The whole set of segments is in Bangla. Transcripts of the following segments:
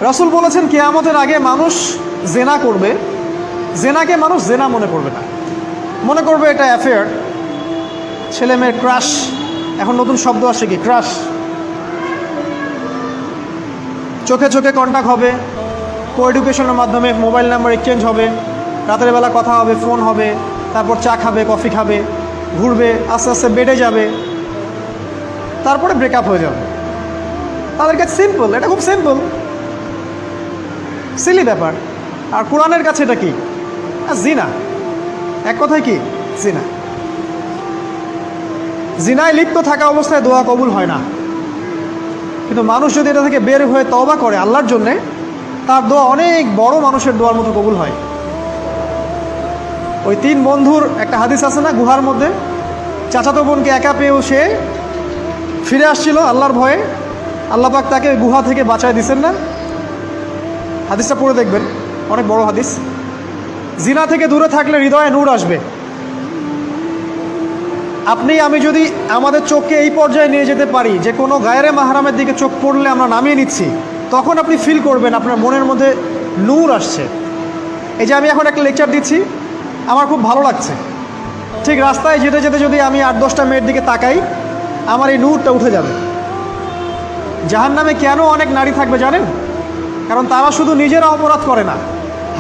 রাসূল বলেছেন কিয়ামতের আগে মানুষ জেনা করবে, জেনাকে মানুষ জেনা মনে করবে না, মনে করবে এটা অ্যাফেয়ার, ছেলে মেয়ের ক্রাশ। এখন নতুন শব্দ আসছে কি, ক্রাশ। চোখে চোখে কন্ট্যাক্ট হবে, কো এডুকেশনের মাধ্যমে মোবাইল নাম্বার এক্সচেঞ্জ হবে, রাতের বেলা কথা হবে, ফোন হবে, তারপর চা খাবে, কফি খাবে, ঘুরবে, আস্তে আস্তে বেড়ে যাবে, তারপরে ব্রেকআপ হয়ে যাবে। তাদের কাছে সিম্পল, এটা খুব সিম্পল, সিলি ব্যাপার। আর কোরআনের কাছে এটা কি, জিনা। এক কথায় কি, জিনা। জিনায় লিপ্ত থাকা অবস্থায় দোয়া কবুল হয় না, কিন্তু মানুষ যদি এটা থেকে বের হয়ে তওবা করে আল্লাহর জন্যে, তার দোয়া অনেক বড় মানুষের দোয়ার মতো কবুল হয়। ওই 3 বন্ধুর একটা হাদিস আছে না, গুহার মধ্যে চাচাতো বোনকে একা পেয়েও সে ফিরে আসছিল আল্লাহর ভয়ে, আল্লাহ পাক তাকে গুহা থেকে বাঁচায় দিচ্ছেন না? হাদিসটা পড়ে দেখবেন, অনেক বড় হাদিস। জিনা থেকে দূরে থাকলে হৃদয়ে নূর আসবে। আপনি আমি যদি আমাদের চোখকে এই পর্যায়ে নিয়ে যেতে পারি যে কোনো গায়রে মাহরামের দিকে চোখ পড়লে আমরা নামিয়ে নিচ্ছি, তখন আপনি ফিল করবেন আপনার মনের মধ্যে নূর আসছে। এই যে আমি এখন একটা লেকচার দিচ্ছি, আমার খুব ভালো লাগছে। ঠিক রাস্তায় যেতে যেতে যদি আমি 8-10টা মেয়ের দিকে তাকাই, আমার এই নূরটা উঠে যাবে। জাহান্নামে কেন অনেক নারী থাকবে জানেন? কারণ তারা শুধু নিজেরা অপরাধ করে না,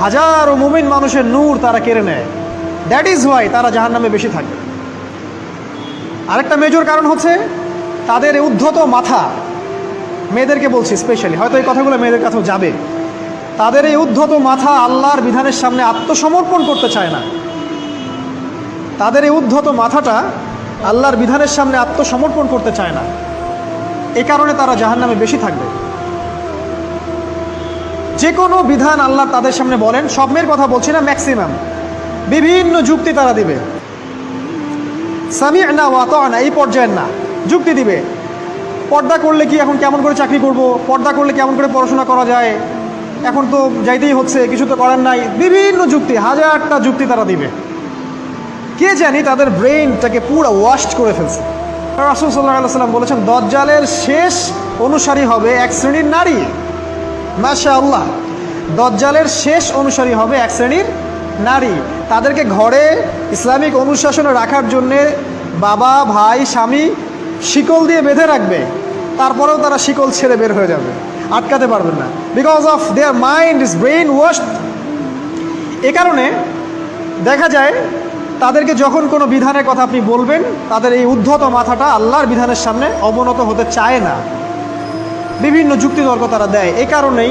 হাজারো মুমিন মানুষের নূর তারা কেড়ে নেয়। দ্যাট ইজ ওয়াই তারা জাহান্নামে বেশি থাকবে। আরেকটা মেজর কারণ হচ্ছে তাদের উদ্ধত মাথা। মেয়েদেরকে বলছি স্পেশালি, হয়তো এই কথাগুলো মেয়েদের কাছেও যাবে। তাদের এই উদ্ধত মাথা আল্লাহর বিধানের সামনে আত্মসমর্পণ করতে চায় না। তাদের এই উদ্ধত মাথাটা আল্লাহর বিধানের সামনে আত্মসমর্পণ করতে চায় না, এই কারণে তারা জাহান্নামে বেশি থাকবে। যে কোনো বিধান আল্লাহ তাদের সামনে বলেন, সব মেয়ের কথা বলছি না, ম্যাক্সিমাম বিভিন্ন যুক্তি তারা দিবে। সামি'না ওয়া আতা'না এই পর্যায়ের না, যুক্তি দিবে। পর্দা করলে কি এখন কেমন করে চাকরি করব, পর্দা করলে কেমন করে পড়াশোনা করা যায়, এখন তো যাইতেই হচ্ছে, কিছু তো করার নাই, বিভিন্ন যুক্তি, হাজারটা যুক্তি তারা দিবে। কে জানি তাদের ব্রেইনটাকে পুরো ওয়াশ করে ফেলছে। রাসূল সাল্লাল্লাহু আলাইহি ওয়াসাল্লাম বলেছেন দজ্জালের শেষ অনুসারী হবে এক শ্রেণীর নারী। মাশাআল্লাহ, দজ্জালের শেষ অনুসারী হবে এক শ্রেণীর নারী। তাদেরকে ঘরে ইসলামিক অনুশাসনে রাখার জন্যে বাবা, ভাই, স্বামী শিকল দিয়ে বেঁধে রাখবে, তারপরেও তারা শিকল ছেড়ে বের হয়ে যাবে, আটকাতে পারবেন না, because of their mind is brain washed. এ কারণে দেখা যায় তাদেরকে যখন কোনো বিধানের কথা আপনি বলবেন, তাদের এই উদ্ধত মাথাটা আল্লাহর বিধানের সামনে অবনত হতে চায় না, বিভিন্ন যুক্তিতর্ক তারা দেয়। এ কারণেই